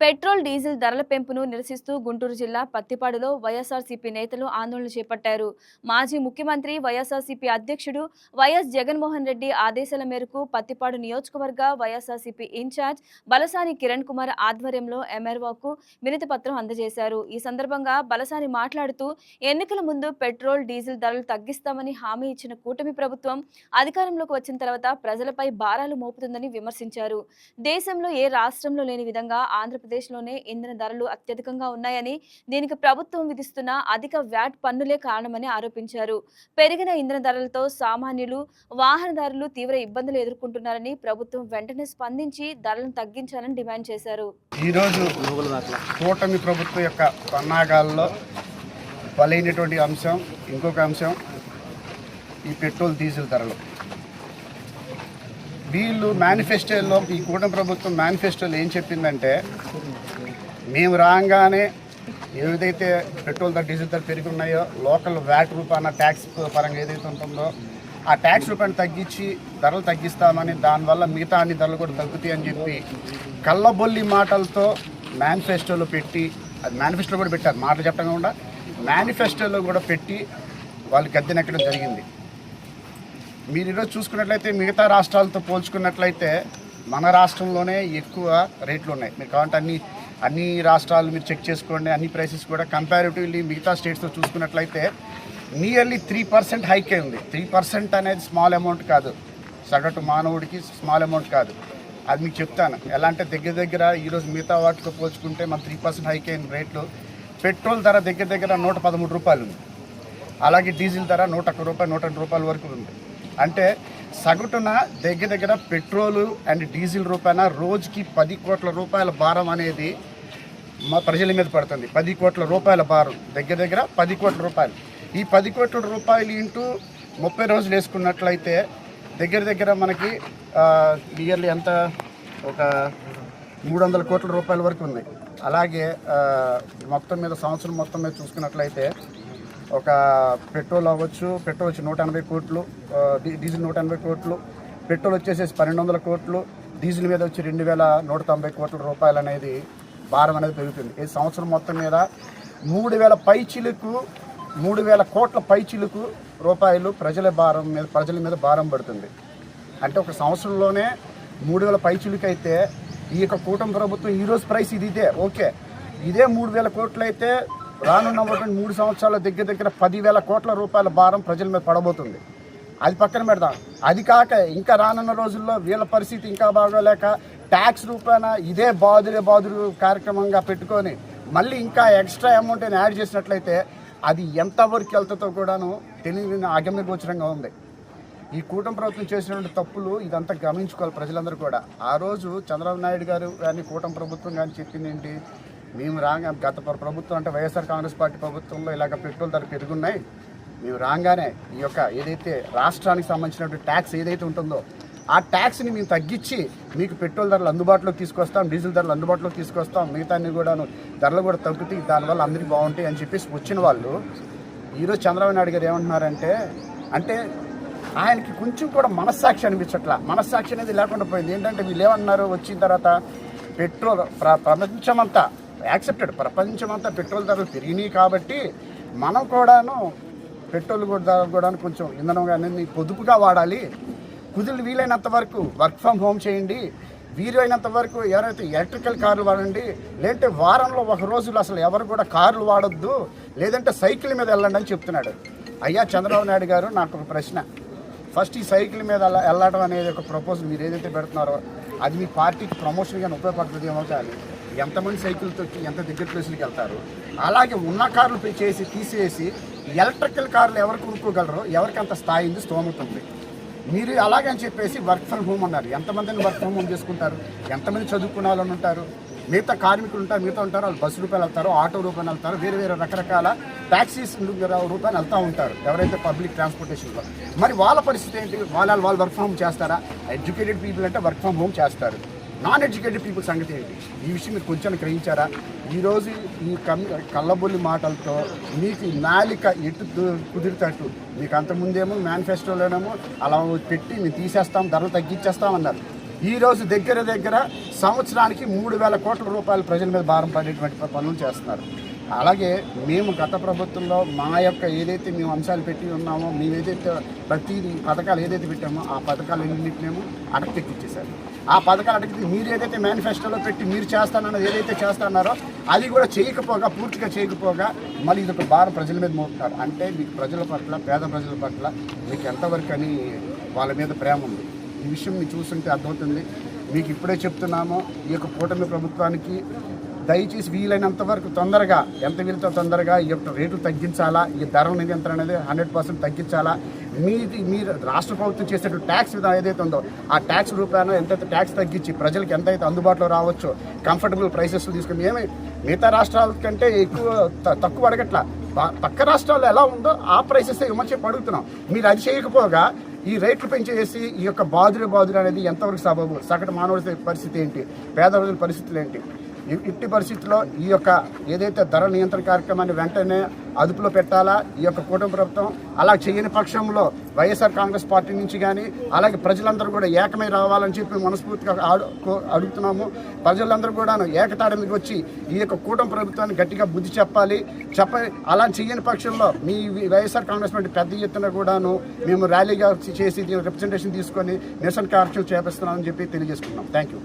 Petrol, diesel ధరల పెంపును నిరసిస్తూ గుంటూరు జిల్లా పత్తిపాడులో వైఎస్ఆర్సీపీ నేతలు ఆందోళన చేపట్టారు. మాజీ ముఖ్యమంత్రి, వైఎస్ఆర్సీపీ అధ్యక్షుడు వైఎస్ జగన్మోహన్ రెడ్డి ఆదేశాల మేరకు పత్తిపాడు నియోజకవర్గ వైఎస్ఆర్సీపీ ఇన్ఛార్జ్ బలసాని కిరణ్ కుమార్ ఆధ్వర్యంలో ఎంఆర్ఓకు వినతి పత్రం అందజేశారు. ఈ సందర్భంగా బలసాని మాట్లాడుతూ ఎన్నికల ముందు పెట్రోల్, డీజిల్ ధరలు తగ్గిస్తామని హామీ ఇచ్చిన కూటమి ప్రభుత్వం అధికారంలోకి వచ్చిన తర్వాత ప్రజలపై భారాలు మోపుతుందని విమర్శించారు. దేశంలో ఏ రాష్ట్రంలో లేని విధంగా ఆంధ్రప్రదేశ్లోనే ఇంధన ధరలు అత్యధికంగా ఉన్నాయని, దీనికి ప్రభుత్వం విధిస్తున్న అధిక వ్యాట్ పన్నులే కారణమని ఆరోపించారు. పెరిగిన ఇంధన ధరలతో సామాన్యులు, వాహనదారులు తీవ్ర ఇబ్బందులు ఎదుర్కొంటున్నారని ప్రభుత్వం వెంటనే స్పందించి ధరలను తగ్గించాలని డిమాండ్ చేశారు. ఈరోజు కూటమి ప్రభుత్వం యొక్క పన్నాగాల్లో బలైనటువంటి అంశం ఇంకొక అంశం ఈ పెట్రోల్, డీజిల్ ధరలు. వీళ్ళు మేనిఫెస్టోలో, ఈ కూటమి ప్రభుత్వం మేనిఫెస్టోలో ఏం చెప్పిందంటే, మేము రాగానే ఏదైతే పెట్రోల్ ధర, డీజిల్ ధర పెరిగి ఉన్నాయో లోకల్ వ్యాట్ రూపాన ట్యాక్స్ పరంగా ఏదైతే ఉంటుందో ఆ ట్యాక్స్ రూపాయలు తగ్గించి ధరలు తగ్గిస్తామని, దానివల్ల మిగతా అన్ని ధరలు కూడా తగ్గుతాయి అని చెప్పి కళ్ళబొల్లి మాటలతో మేనిఫెస్టోలో పెట్టి, అది మేనిఫెస్టోలో కూడా పెట్టారు, మాటలు చెప్పడం కాకుండా మేనిఫెస్టోలో కూడా పెట్టి వాళ్ళు గద్దెనెక్కడం జరిగింది. మీరు ఈరోజు చూసుకున్నట్లయితే మిగతా రాష్ట్రాలతో పోల్చుకున్నట్లయితే మన రాష్ట్రంలోనే ఎక్కువ రేట్లు ఉన్నాయి. మీరు కావాలంటే అన్ని రాష్ట్రాలు మీరు చెక్ చేసుకోండి, అన్ని ప్రైసెస్ కూడా కంపారిటివ్లీ మిగతా స్టేట్స్తో చూసుకున్నట్లయితే నియర్లీ 3% హైక్ అయింది. 3% అనేది స్మాల్ అమౌంట్ కాదు, సగటు మానవుడికి స్మాల్ అమౌంట్ కాదు. అది మీకు చెప్తాను ఎలా అంటే, దగ్గర ఈరోజు మిగతా వాటితో పోల్చుకుంటే మన 3% హైక్ అయిన రేట్లు. పెట్రోల్ ధర దగ్గర 113 రూపాయలు ఉంది. అలాగే డీజిల్ ధర 101 రూపాయలు, 102 రూపాయల వరకు ఉంది. అంటే సగటున దగ్గర పెట్రోలు అండ్ డీజిల్ రూపాయన రోజుకి 10 కోట్ల రూపాయల భారం అనేది మా ప్రజల మీద పడుతుంది. 10 కోట్ల రూపాయల భారం, దగ్గర 10 కోట్ల రూపాయలు. ఈ 10 కోట్ల రూపాయలు ఇంటూ 30 రోజులు వేసుకున్నట్లయితే దగ్గర మనకి ఇయర్లీ ఎంత, ఒక 300 కోట్ల రూపాయల వరకు ఉంది. అలాగే మొత్తం మీద సంవత్సరం మొత్తం మీద చూసుకున్నట్లయితే ఒక పెట్రోల్ అవ్వచ్చు, పెట్రోల్ వచ్చి 180 కోట్లు, డీజిల్ 180 కోట్లు, పెట్రోల్ వచ్చేసి 1200 కోట్లు, డీజిల్ మీద వచ్చి 2190 కోట్ల రూపాయలు అనేది భారం అనేది పెరుగుతుంది. ఈ సంవత్సరం మొత్తం మీద 3000 కోట్ల పైచిలుకు రూపాయలు ప్రజల మీద భారం పడుతుంది. అంటే ఒక సంవత్సరంలోనే 3000 పైచిలుకు అయితే ఈ యొక్క కూటమి ప్రభుత్వం ఈరోజు ప్రైస్ ఇదే ఓకే. ఇదే 3000 కోట్లు అయితే రానున్న 3 సంవత్సరాల దగ్గర 10,000 కోట్ల రూపాయల భారం ప్రజల మీద పడబోతుంది. అది పక్కన పెడదాం. అది కాక ఇంకా రానున్న రోజుల్లో వీళ్ళ పరిస్థితి ఇంకా బాగోలేక ట్యాక్స్ రూపాయన ఇదే బాదురు కార్యక్రమంగా పెట్టుకొని మళ్ళీ ఇంకా ఎక్స్ట్రా అమౌంట్ యాడ్ చేసినట్లయితే అది ఎంతవరకు వెళ్తుందో కూడాను తెలియని అగమ్యగోచరంగా ఉంది. ఈ కూటమి ప్రభుత్వం చేసినటువంటి తప్పులు ఇదంతా గమనించుకోవాలి ప్రజలందరూ కూడా. ఆ రోజు చంద్రబాబు నాయుడు గారు కానీ కూటమి ప్రభుత్వం కానీ చెప్పింది ఏంటి, మేము గత ప్రభుత్వం అంటే వైఎస్ఆర్ కాంగ్రెస్ పార్టీ ప్రభుత్వంలో ఇలాగ పెట్రోల్ ధర పెరుగున్నాయి, మేము రాగానే ఈ యొక్క ఏదైతే రాష్ట్రానికి సంబంధించినటువంటి ట్యాక్స్ ఏదైతే ఉంటుందో ఆ ట్యాక్స్ని మేము తగ్గించి మీకు పెట్రోల్ ధరలు అందుబాటులోకి తీసుకొస్తాం, డీజిల్ ధరలు అందుబాటులోకి తీసుకొస్తాం, మిగతాన్ని కూడాను ధరలు కూడా తగ్గుతాయి, దానివల్ల అందరికీ బాగుంటాయి అని చెప్పేసి వచ్చిన వాళ్ళు ఈరోజు చంద్రబాబు నాయుడు గారు ఏమంటున్నారంటే, అంటే ఆయనకి కొంచెం కూడా మనస్సాక్షి అనిపించట్లా. మనస్సాక్షి అనేది లేకుండా పోయింది. ఏంటంటే వీళ్ళు ఏమన్నారు వచ్చిన తర్వాత, పెట్రోల్ ప్రపంచమంతా యాక్సెప్టెడ్, ప్రపంచమంతా పెట్రోల్ ధరలు పెరిగినాయి కాబట్టి మనం కూడాను పెట్రోల్ ధరలు కూడా కొంచెం ఇంధనం అనేది పొదుపుగా వాడాలి, వీలైనంత వరకు వర్క్ ఫ్రమ్ హోమ్ చేయండి, వీలైనంత వరకు ఎవరైతే ఎలక్ట్రికల్ కార్లు వాడండి, లేదంటే వారంలో ఒక రోజులు అసలు ఎవరు కూడా కార్లు వాడొద్దు, లేదంటే సైకిల్ మీద వెళ్ళండి అని చెప్తున్నాడు. అయ్యా చంద్రబాబు నాయుడు గారు, నాకు ఒక ప్రశ్న. ఫస్ట్ ఈ సైకిల్ మీద వెళ్ళడం అనేది ఒక ప్రపోజల్ మీరు ఏదైతే పెడుతున్నారో అది మీ పార్టీకి ప్రమోషన్గా ఉపయోగపడుతుంది ఏమో, కానీ ఎంతమంది సైకిల్ తొక్కి ఎంత దగ్గర ప్లేసులకి వెళ్తారు? అలాగే ఉన్న కార్లు తీసేసి ఎలక్ట్రికల్ కార్లు ఎవరు కొనుక్కోగలరో, ఎవరికి అంత స్థాయి ఉంది, స్తోమత ఉంది. మీరు అలాగని చెప్పేసి వర్క్ ఫ్రమ్ హోమ్ అన్నారు. ఎంతమందిని వర్క్ ఫ్రమ్ హోమ్ చేసుకుంటారు? ఎంతమంది చదువుకున్న వాళ్ళు ఉంటారు? మిగతా కార్మికులు ఉంటారు, వాళ్ళు బస్సు రూపాయలు వెళ్తారు, ఆటో రూపాయలు వెళ్తారు, వేరే రకరకాల ట్యాక్సీస్ రూపాయలు వెళ్తూ ఉంటారు ఎవరైతే పబ్లిక్ ట్రాన్స్పోర్టేషన్లో. మరి వాళ్ళ పరిస్థితి ఏంటి? వాళ్ళు వర్క్ ఫ్రమ్ హోమ్ చేస్తారా? ఎడ్యుకేటెడ్ పీపుల్ అంటే వర్క్ ఫ్రమ్ హోమ్ చేస్తారు, నాన్ ఎడ్యుకేటెడ్ పీపుల్ సంగతి ఏంటి? ఈ విషయం మీరు కొంచెం గ్రహించారా? ఈరోజు ఈ కళ్ళబొల్లి మాటలతో మీకు నాలిక ఎటు కుదిరితట్టు, మీకు అంతకుముందేమో మేనిఫెస్టోలోనేమో అలా పెట్టి మేము తీసేస్తాం, ధరలు తగ్గించేస్తామన్నారు. ఈరోజు దగ్గర సంవత్సరానికి 3,000 కోట్ల రూపాయలు ప్రజల మీద భారం పడేటువంటి పనులు చేస్తున్నారు. అలాగే మేము గత ప్రభుత్వంలో మా యొక్క ఏదైతే మేము అంశాలు పెట్టి ఉన్నామో, మేము ఏదైతే ప్రతి పథకాలు ఏదైతే పెట్టామో ఆ పథకాలన్నింటినేమో అటకెక్కిచ్చేశారు. ఆ పథకాలు అటకెక్కి మీరు ఏదైతే మేనిఫెస్టోలో పెట్టి మీరు చేస్తానన్నది ఏదైతే చేస్తున్నారో అది కూడా చేయకపోగా, పూర్తిగా చేయకపోగా మళ్ళీ ఇది ఒక భారం ప్రజల మీద మోపుతారు. అంటే మీకు ప్రజల పట్ల, పేద ప్రజల పట్ల మీకు ఎంతవరకు అని వాళ్ళ మీద ప్రేమ ఉంది. ఈ విషయం మీరు చూస్తుంటే అర్థమవుతుంది. మీకు ఇప్పుడే చెప్తున్నామో, ఈ యొక్క కూటమి ప్రభుత్వానికి దయచేసి వీలైనంత వరకు తొందరగా, ఎంత వీలతో తొందరగా ఈ యొక్క రేట్లు తగ్గించాలా, ఈ ధరల నియంత్రణ అనేది 100% తగ్గించాలా. మీరు రాష్ట్ర ప్రభుత్వం చేసేటువంటి ట్యాక్స్ విధానం ఏదైతే ఉందో ఆ ట్యాక్స్ రూపాయన ఎంతైతే ట్యాక్స్ తగ్గించి ప్రజలకు ఎంతైతే అందుబాటులో రావచ్చో కంఫర్టబుల్ ప్రైసెస్ తీసుకుని మిగతా రాష్ట్రాల కంటే ఎక్కువ తక్కువ అడగట్లా. పక్క రాష్ట్రాల్లో ఎలా ఉందో ఆ ప్రైసెస్ ఇవ్వమని చెప్పి అడుగుతున్నాం. మీరు అది చేయకపోగా ఈ రేట్లు పెంచేసి ఈ యొక్క బాదురు అనేది ఎంతవరకు సబబు? సగటు మానవుడి పరిస్థితి ఏంటి? పేద ప్రజల పరిస్థితులు ఏంటి? ఇట్టి పరిస్థితుల్లో ఈ యొక్క ఏదైతే ధర నియంత్రణ కార్యక్రమాన్ని వెంటనే అదుపులో పెట్టాలా ఈ యొక్క కూటమి ప్రభుత్వం. అలా చేయని పక్షంలో వైఎస్ఆర్ కాంగ్రెస్ పార్టీ నుంచి కానీ అలాగే ప్రజలందరూ కూడా ఏకమై రావాలని చెప్పి మనస్ఫూర్తిగా అడుగుతున్నాము. ప్రజలందరూ కూడా ఏకతాటి మీదకి వచ్చి ఈ యొక్క కూటమి ప్రభుత్వాన్ని గట్టిగా బుద్ధి చెప్పాలి. అలా చేయని పక్షంలో మీ వైఎస్ఆర్ కాంగ్రెస్ పార్టీ పెద్ద ఎత్తున కూడాను మేము ర్యాలీగా చేసి రిప్రజెంటేషన్ తీసుకొని నిరసన కార్యక్రమం చేపిస్తున్నామని చెప్పి తెలియజేసుకున్నాం. Thank you.